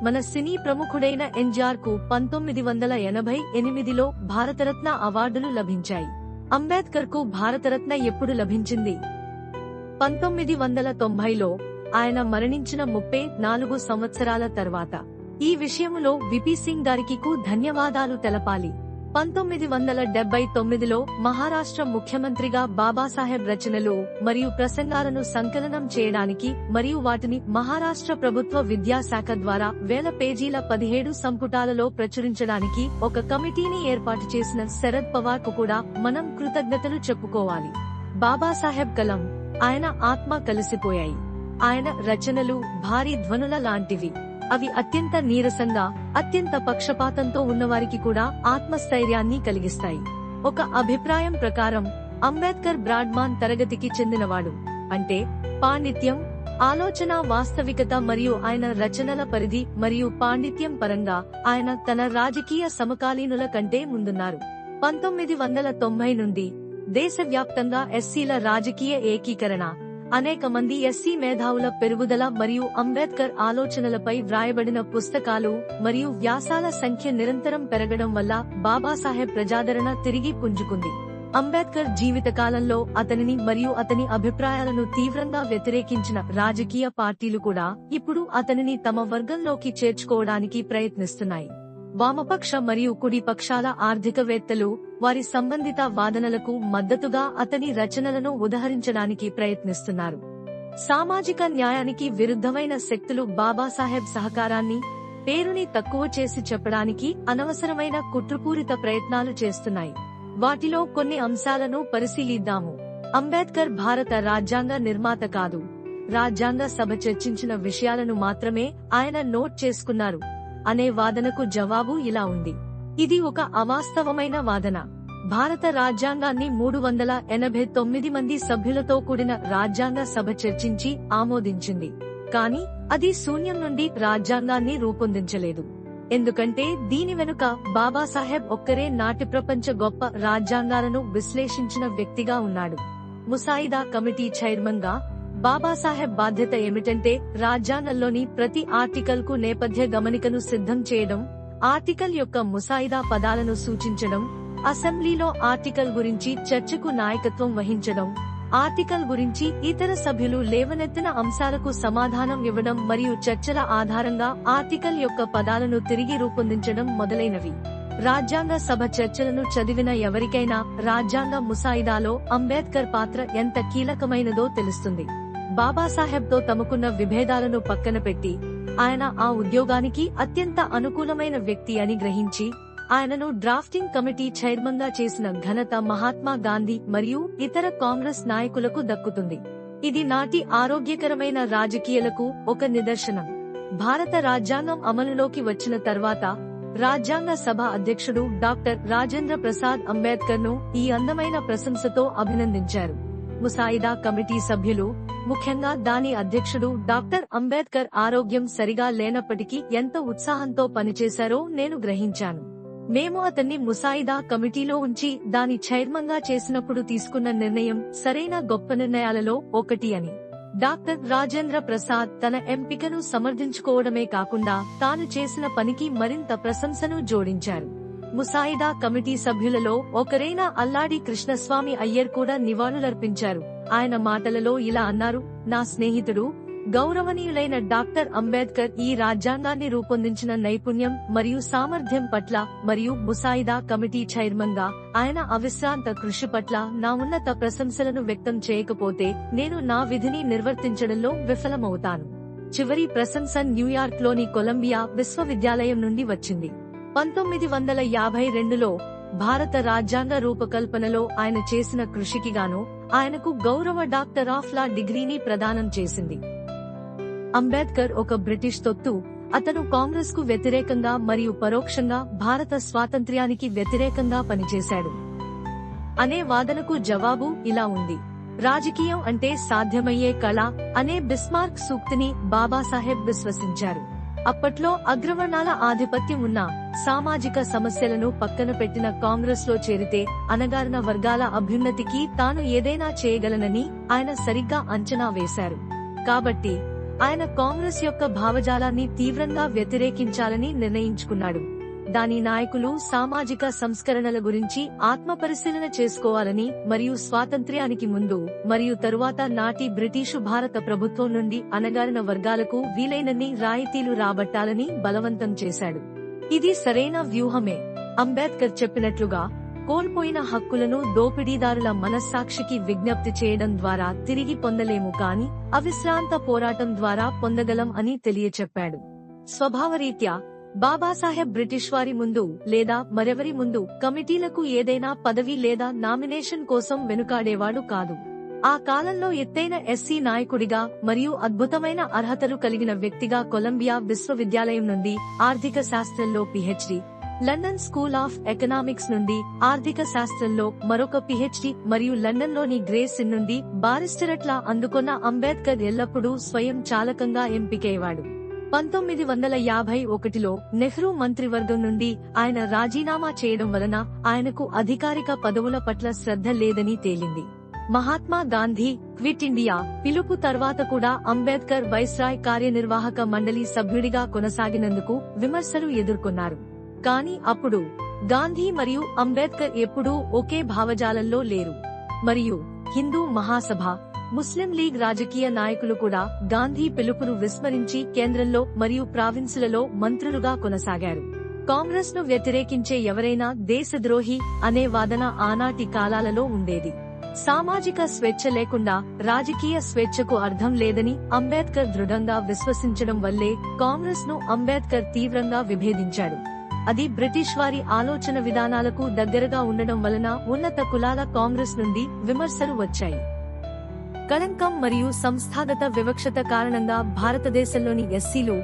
మన సినీ ప్రముఖుడైన ఎన్టీఆర్ కు 1988లో భారతరత్న అవార్డులు లభించాయి. అంబేద్కర్ కు భారతరత్న ఎప్పుడు లభించింది? 1990లో ఆయన మరణించిన 34 సంవత్సరాల తర్వాత. ఈ విషయంలో విపి సింగ్ గారికి ధన్యవాదాలు తెలపాలి. 1979లో మహారాష్ట్ర ముఖ్యమంత్రిగా బాబాసాహెబ్ రచనలు మరియు ప్రసంగాలను సంకలనం చేయడానికి మరియు వాటిని మహారాష్ట్ర ప్రభుత్వ విద్యాశాఖ ద్వారా 1000 పేజీల 17 సంపుటాలలో ప్రచురించడానికి ఒక కమిటీని ఏర్పాటు చేసిన శరద్ పవార్ కు కూడా మనం కృతజ్ఞతలు చెప్పుకోవాలి. బాబాసాహెబ్ కలం, ఆయన ఆత్మ కలిసిపోయాయి. ఆయన రచనలు భారీ ధ్వనుల లాంటివి. అవి అత్యంత నీరసంగా, అత్యంత పక్షపాతంతో ఉన్నవారికి కూడా ఆత్మస్థైర్యాన్ని కలిగిస్తాయి. ఒక అభిప్రాయం ప్రకారం అంబేద్కర్ బ్రాడ్మాన్ తరగతికి చెందినవాడు. అంటే పాండిత్యం, ఆలోచన, వాస్తవికత మరియు ఆయన రచనల పరిధి మరియు పాండిత్యం పరంగా ఆయన తన రాజకీయ సమకాలీనుల కంటే ముందున్నారు. 1990 నుండి దేశవ్యాప్తంగా ఎస్సీల రాజకీయ ఏకీకరణ, అనేక మంది ఎస్సీ మేధావుల పెరుగుదల మరియు అంబేద్కర్ ఆలోచనలపై వ్రాయబడిన పుస్తకాలు మరియు వ్యాసాల సంఖ్య నిరంతరం పెరగడం వల్ల బాబాసాహెబ్ ప్రజాదరణ తిరిగి పుంజుకుంది. అంబేద్కర్ జీవితకాలంలో అతనిని మరియు అతని అభిప్రాయాలను తీవ్రంగా వ్యతిరేకించిన రాజకీయ పార్టీలు కూడా ఇప్పుడు అతనిని తమ వర్గంలోకి చేర్చుకోవడానికి ప్రయత్నిస్తున్నాయి. వామపక్ష మరియు కుడి పక్షాల ఆర్థికవేత్తలు వారి సంబంధిత వాదనలకు మద్దతుగా అతని రచనలను ఉదహరించడానికి ప్రయత్నిస్తున్నారు. సామాజిక న్యాయానికి విరుద్ధమైన శక్తులు బాబాసాహెబ్ సహకారాన్ని, పేరుని తక్కువ చేసి చెప్పడానికి అనవసరమైన కుట్రపూరిత ప్రయత్నాలు చేస్తున్నాయి. వాటిలో కొన్ని అంశాలను పరిశీలిద్దాము. అంబేద్కర్ భారత రాజ్యాంగ నిర్మాత కాదు. రాజ్యాంగ సభ చర్చించిన విషయాలను మాత్రమే ఆయన నోట్ చేసుకున్నారు అనే వాదనకు జవాబు ఇలా ఉంది. ఇది ఒక అవాస్తవమైన వాదన. భారత రాజ్యాంగాన్ని 389 మంది సభ్యులతో కూడిన రాజ్యాంగ సభ చర్చించి ఆమోదించింది. కానీ అది శూన్యం నుండి రాజ్యాంగాన్ని రూపొందించలేదు. ఎందుకంటే దీని వెనుక బాబాసాహెబ్ ఒక్కరే నాటి ప్రపంచ గొప్ప రాజ్యాంగాలను విశ్లేషించిన వ్యక్తిగా ఉన్నాడు. ముసాయిదా కమిటీ చైర్మన్ గా బాబాసాహెబ్ బాధ్యత ఏమిటంటే రాజ్యాంగంలోని ప్రతి ఆర్టికల్ కు నేపథ్య గమనికను సిద్ధం చేయడం, ఆర్టికల్ యొక్క ముసాయిదా పదాలను సూచించడం, అసెంబ్లీలో ఆర్టికల్ గురించి చర్చకు నాయకత్వం వహించడం, ఆర్టికల్ గురించి ఇతర సభ్యులు లేవనెత్తిన అంశాలకు సమాధానం ఇవ్వడం మరియు చర్చల ఆధారంగా ఆర్టికల్ యొక్క పదాలను తిరిగి రూపొందించడం మొదలైనవి. రాజ్యాంగ సభ చర్చలను చదివిన ఎవరికైనా రాజ్యాంగ ముసాయిదాలో అంబేద్కర్ పాత్ర ఎంత కీలకమైనదో తెలుస్తుంది. బాబాసాహెబ్ తో తమకున్న విభేదాలను పక్కన పెట్టి ఆయన ఆ ఉద్యోగానికి అత్యంత అనుకూలమైన వ్యక్తి అని గ్రహించి ఆయనను డ్రాఫ్టింగ్ కమిటీ చైర్మన్ గా చేసిన ఘనత మహాత్మా గాంధీ మరియు ఇతర కాంగ్రెస్ నాయకులకు దక్కుతుంది. ఇది నాటి ఆరోగ్యకరమైన రాజకీయాలకు ఒక నిదర్శనం. భారత రాజ్యాంగం అమలులోకి వచ్చిన తర్వాత రాజ్యాంగ సభ అధ్యక్షుడు డాక్టర్ రాజేంద్ర ప్రసాద్ అంబేద్కర్ ను ఈ అందమైన ప్రశంసతో అభినందించారు. ముసాయిదా కమిటీ సభ్యులు, ముఖ్యంగా దాని అధ్యక్షుడు డాక్టర్ అంబేద్కర్ ఆరోగ్యం సరిగా లేనప్పటికీ ఎంత ఉత్సాహంతో పనిచేశారో నేను గ్రహించాను. మేము అతన్ని ముసాయిదా కమిటీలో ఉంచి దాని చైర్మన్ గా చేసినప్పుడు తీసుకున్న నిర్ణయం సరైన గొప్ప నిర్ణయాలలో ఒకటి అని డాక్టర్ రాజేంద్ర ప్రసాద్ తన ఎంపికను సమర్థించుకోవడమే కాకుండా తాను చేసిన పనికి మరింత ప్రశంసను జోడించారు. ముసాయిదా కమిటీ సభ్యులలో ఒకరైన అల్లాడి కృష్ణస్వామి అయ్యర్ కూడా నివాళులర్పించారు. ఆయన మాటలలో ఇలా అన్నారు: నా స్నేహితుడు గౌరవనీయులైన డాక్టర్ అంబేద్కర్ ఈ రాజ్యాంగాన్ని రూపొందించిన నైపుణ్యం మరియు సామర్థ్యం పట్ల మరియు ముసాయిదా కమిటీ చైర్మన్ గా ఆయన అవిశ్రాంత కృషి పట్ల నా ఉన్నత ప్రశంసలను వ్యక్తం చేయకపోతే నేను నా విధిని నిర్వర్తించడంలో విఫలమవుతాను. చివరి ప్రశంస న్యూయార్క్ లోని కొలంబియా విశ్వవిద్యాలయం నుండి వచ్చింది. 1952లో భారత రాజ్యాంగ రూపకల్పనలో ఆయన చేసిన కృషికి గాను ఆయనకు గౌరవ డాక్టర్ ఆఫ్ లా డిగ్రీని ప్రదానం చేసింది. అంబేద్కర్ ఒక బ్రిటిష్ తొత్తు. అతను కాంగ్రెస్ కు వ్యతిరేకంగా మరియు పరోక్షంగా భారత స్వాతంత్ర్యానికి వ్యతిరేకంగా పనిచేశాడు అనే వాదనకు జవాబు ఇలా ఉంది. రాజకీయం అంటే సాధ్యమయ్యే కళ అనే బిస్మార్క్ సూక్తిని బాబాసాహెబ్ విశ్వసించారు. అప్పట్లో అగ్రవర్ణాల ఆధిపత్యం ఉన్న సామాజిక సమస్యలను పక్కన పెట్టిన కాంగ్రెస్ లో చేరితే అణగారిన వర్గాల అభ్యున్నతికి తాను ఏదైనా చేయగలనని ఆయన సరిగ్గా అంచనా వేశారు. కాబట్టి ఆయన కాంగ్రెస్ యొక్క భావజాలాన్ని తీవ్రంగా వ్యతిరేకించాలని నిర్ణయించుకున్నాడు. దాని నాయకులు సామాజిక సంస్కరణల గురించి ఆత్మపరిశీలన చేసుకోవాలని మరియు స్వాతంత్ర్యానికి ముందు మరియు తరువాత నాటి బ్రిటీషు భారత ప్రభుత్వం నుండి అణగారిన వర్గాలకు వీలైనన్ని రాయితీలు రాబట్టాలని బలవంతం చేశాడు. ఇది సరైన వ్యూహమే. అంబేద్కర్ చెప్పినట్లుగా కోల్పోయిన హక్కులను దోపిడీదారుల మనస్సాక్షికి విజ్ఞప్తి చేయడం ద్వారా తిరిగి పొందలేము, కాని అవిశ్రాంత పోరాటం ద్వారా పొందగలం అని తెలియచెప్పాడు. స్వభావరీత్యా బాబాసాహెబ్ బ్రిటిష్ వారి ముందు లేదా మరెవరి ముందు కమిటీలకు ఏదైనా పదవి లేదా నామినేషన్ కోసం వెనుకాడేవాడు కాదు. ఆ కాలంలో ఎత్తైన ఎస్సీ నాయకుడిగా మరియు అద్భుతమైన అర్హతలు కలిగిన వ్యక్తిగా కొలంబియా విశ్వవిద్యాలయం నుండి ఆర్థిక శాస్త్రంలో PhD, London school of economics నుండి ఆర్థిక శాస్త్రంలో మరొక పిహెచ్డి మరియు లండన్లోని గ్రేస్ నుండి బారిస్టరేట్లా అందుకున్న అంబేద్కర్ ఎల్లప్పుడూ స్వయం చాలకంగా ఎంపికయ్యేవాడు. 1951లో నెహ్రూ మంత్రివర్గం నుండి ఆయన రాజీనామా చేయడం వలన ఆయనకు అధికారిక పదవుల పట్ల శ్రద్ధ లేదని తేలింది. మహాత్మా గాంధీ క్విట్ ఇండియా పిలుపు తర్వాత కూడా అంబేద్కర్ వైస్రాయ్ కార్యనిర్వాహక మండలి సభ్యుడిగా కొనసాగినందుకు విమర్శలు ఎదుర్కొన్నారు. కానీ అప్పుడు గాంధీ మరియు అంబేద్కర్ ఎప్పుడూ ఒకే భావజాలంలో లేరు. మరియు హిందూ మహాసభ, ముస్లిం లీగ్ రాజకీయ నాయకులు కూడా గాంధీ పిలుపును విస్మరించి కేంద్రంలో మరియు ప్రావిన్సులలో మంత్రులుగా కొనసాగారు. కాంగ్రెస్ ను వ్యతిరేకించే ఎవరైనా దేశద్రోహి అనే వాదన ఆనాటి కాలాలలో ఉండేది. సామాజిక స్వేచ్ఛ లేకుండా రాజకీయ స్వేచ్ఛకు అర్థం లేదని అంబేద్కర్ దృఢంగా విశ్వసించడం వల్లే కాంగ్రెస్ ను అంబేద్కర్ తీవ్రంగా విభేదించాడు. అది బ్రిటిష్ వారి ఆలోచన విధానాలకు దగ్గరగా ఉండడం వలన ఉన్నత కులాల కాంగ్రెస్ నుండి విమర్శలు వచ్చాయి. కళంకం మరియు సంస్థాగత వివక్షత కారణంగా భారతదేశంలోని ఎస్సీలు,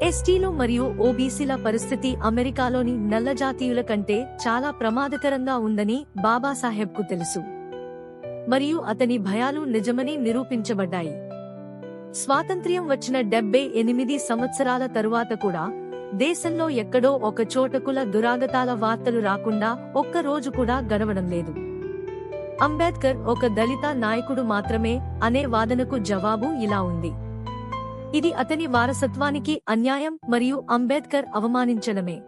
ఎస్టీలు మరియు ఓబీసీల పరిస్థితి అమెరికాలోని నల్లజాతీయుల కంటే చాలా ప్రమాదకరంగా ఉందని బాబాసాహెబ్కు తెలుసు. మరియు అతని భయాలు నిజమని నిరూపించబడ్డాయి. స్వాతంత్ర్యం వచ్చిన 78 సంవత్సరాల తరువాత కూడా దేశంలో ఎక్కడో ఒక చోట కుల దురాగతాల వార్తలు రాకుండా ఒక్క రోజు కూడా గడవడం లేదు. అంబేద్కర్ ఒక దళిత నాయకుడు మాత్రమే అనే వాదనకు జవాబు ఇలా ఉంది. ఇది అతని వారసత్వానికి అన్యాయం మరియు అంబేద్కర్ అవమానించడమే.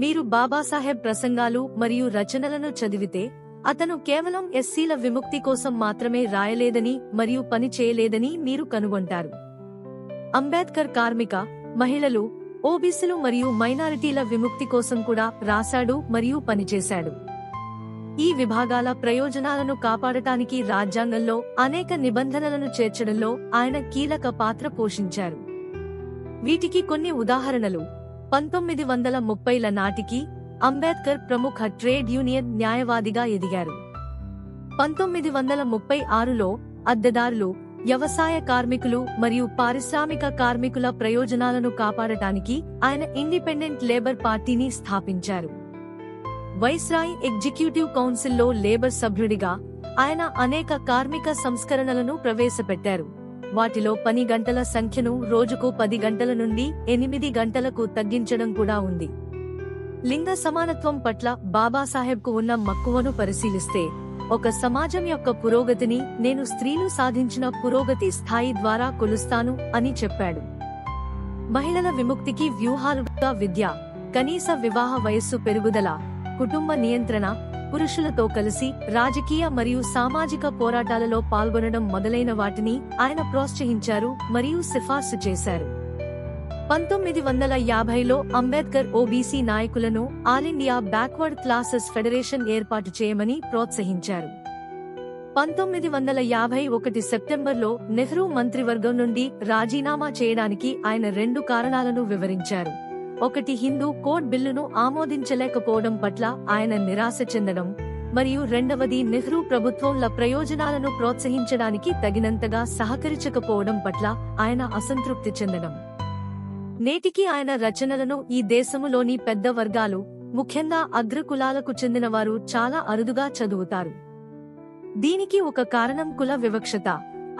మీరు బాబాసాహెబ్ ప్రసంగాలు మరియు రచనలను చదివితే అతను కేవలం ఎస్సీల విముక్తి కోసం మాత్రమే రాయలేదని మరియు పని చేయలేదని మీరు కనుగొంటారు. అంబేద్కర్ కార్మిక, మహిళలు, ఓబీసీలు మరియు మైనారిటీల విముక్తి కోసం కూడా రాశాడు మరియు పనిచేశాడు. ఈ విభాగాల ప్రయోజనాలను కాపాడటానికి రాజ్యాంగంలో అనేక నిబంధనలను చేర్చడంలో ఆయన కీలక పాత్ర పోషించారు. వీటికి కొన్ని ఉదాహరణలు. 1930ల నాటికి అంబేద్కర్ ప్రముఖ ట్రేడ్ యూనియన్ న్యాయవాదిగా ఎదిగారు. 1936లో అద్దెదారులు, వ్యవసాయ కార్మికులు మరియు పారిశ్రామిక కార్మికుల ప్రయోజనాలను కాపాడటానికి ఆయన ఇండిపెండెంట్ లేబర్ పార్టీని స్థాపించారు. వైస్రాయ్ ఎగ్జిక్యూటివ్ కౌన్సిల్లో లేబర్ సభ్యుడిగా ఆయన అనేక కార్మిక సంస్కరణలను ప్రవేశపెట్టారు. వాటిలో పని గంటల సంఖ్యను రోజుకు 10 గంటల నుండి 8 గంటలకు తగ్గించడం కూడా ఉంది. లింగ సమానత్వం పట్ల బాబాసాహెబ్కు ఉన్న మక్కువను పరిశీలిస్తే, ఒక సమాజం యొక్క పురోగతిని నేను స్త్రీలు సాధించిన పురోగతి స్థాయి ద్వారా కొలుస్తాను అని చెప్పాడు. మహిళల విముక్తికి వ్యూహాలుగా విద్య, కనీస వివాహ వయస్సు పెరుగుదల, కుటుంబ నియంత్రణ, పురుషులతో కలిసి రాజకీయ మరియు సామాజిక పోరాటాలలో పాల్గొనడం మొదలైన వాటిని ఆయన ప్రోత్సహించారు మరియు సిఫార్సు చేశారు. 1950లో అంబేద్కర్ ఓబీసీ నాయకులను all India backward classes federation ఏర్పాటు చేయమని ప్రోత్సహించారు. 1951 సెప్టెంబర్లో నెహ్రూ మంత్రివర్గం నుండి రాజీనామా చేయడానికి ఆయన 2 కారణాలను వివరించారు. ఒకటి, హిందూ కోడ్ బిల్లును ఆమోదించలేకపోవడం పట్ల ఆయన నిరాశ చెందడం, మరియు రెండవది, నెహ్రూ ప్రభుత్వంల ప్రయోజనాలను ప్రోత్సహించడానికి తగినంతగా సహకరించకపోవడం పట్ల ఆయన అసంతృప్తి చెందడం. నేటికి ఆయన రచనలను ఈ దేశములోని పెద్ద వర్గాలు, ముఖ్యంగా అగ్రకులాలకు చెందినవారు చాలా అరుదుగా చదువుతారు. దీనికి ఒక కారణం కుల వివక్షత,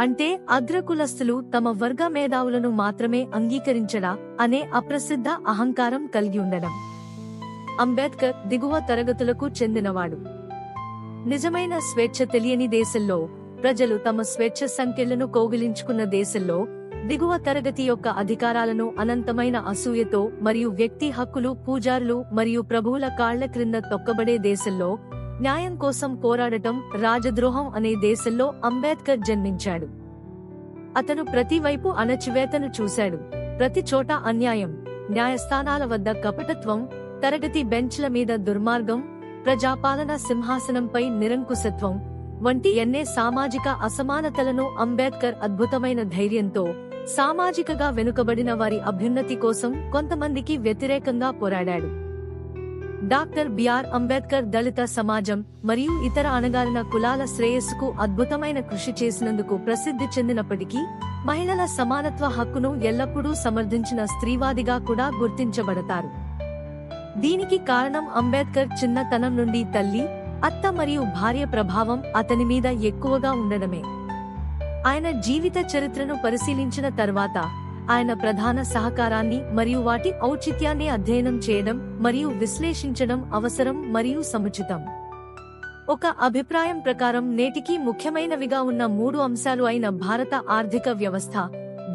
అంటే అగ్రకులస్తులు తమ వర్గ మేధావులను మాత్రమే అంగీకరించడా అనే అప్రసిద్ధ అహంకారం కలిగి ఉండడం. అంబేద్కర్ దిగువ తరగతులకు చెందినవాడు. నిజమైన స్వేచ్ఛ తెలియని దేశంలో, ప్రజలు తమ స్వేచ్ఛ సంకెళ్లను కౌగిలించుకున్న దేశంలో, దిగువ తరగతి యొక్క అధికారాలను అనంతమైన అసూయతో మరియు వ్యక్తి హక్కులు పూజారులు మరియు ప్రభువుల కాళ్ల క్రింద తొక్కబడే దేశంలో న్యాయం కోసం పోరాడటం రాజద్రోహం అనే దేశంలో అంబేద్కర్ జన్మించాడు. అతను ప్రతి వైపు అణచివేతను చూశాడు. ప్రతి చోట అన్యాయం, న్యాయస్థానాల వద్ద కపటత్వం, తరగతి బెంచ్ల మీద దుర్మార్గం, ప్రజాపాలన సింహాసనంపై నిరంకుశత్వం వంటి ఎన్నే సామాజిక అసమానతలను అంబేద్కర్ అద్భుతమైన ధైర్యంతో సామాజికగా వెనుకబడిన వారి అభ్యున్నతి కోసం కొంతమందికి వ్యతిరేకంగా పోరాడాడు. డాక్టర్ బిఆర్ అంబేద్కర్ దళిత సమాజం మరియు ఇతర అణగారిన కులాల శ్రేయస్సుకు అద్భుతమైన కృషి చేసినందుకు ప్రసిద్ధి చెందినప్పటికీ, మహిళల సమానత్వ హక్కును ఎల్లప్పుడూ సమర్థించిన స్త్రీవాదిగా కూడా గుర్తించబడతారు. దీనికి కారణం అంబేద్కర్ చిన్నతనం నుండి తల్లి, అత్త మరియు భార్య ప్రభావం అతని మీద ఎక్కువగా ఉండడమే. ఆయన జీవిత చరిత్రను పరిశీలించిన తర్వాత ఆయన ప్రధాన సహకారాన్ని మరియు వాటి ఔచిత్యాన్ని అధ్యయనం చేయడం మరియు విశ్లేషించడం అవసరం మరియు సముచితం. ఒక అభిప్రాయం ప్రకారం నేటికీ ముఖ్యమైనవిగా ఉన్న 3 అంశాలు అయిన భారత ఆర్థిక వ్యవస్థ,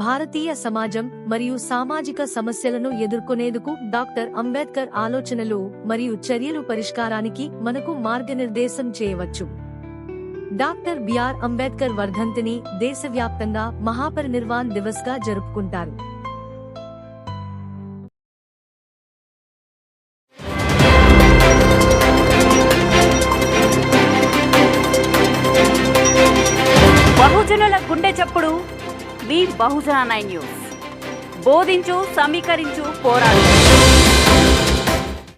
భారతీయ సమాజం మరియు సామాజిక సమస్యలను ఎదుర్కొనేందుకు డాక్టర్ అంబేద్కర్ ఆలోచనలు మరియు చర్యలు పరిష్కారానికి మనకు మార్గనిర్దేశం చేయవచ్చు. డాక్టర్ బిఆర్ అంబేద్కర్ వర్ధంతిని దేశవ్యాప్తంగా మహాపరినిర్వాణ్ దివస్ గా జరుపుకుంటారు. బహుజనుల గుండె చప్పుడు మీ బహుజన 9 న్యూస్. బోధించు, సమీకరించు, పోరాడు.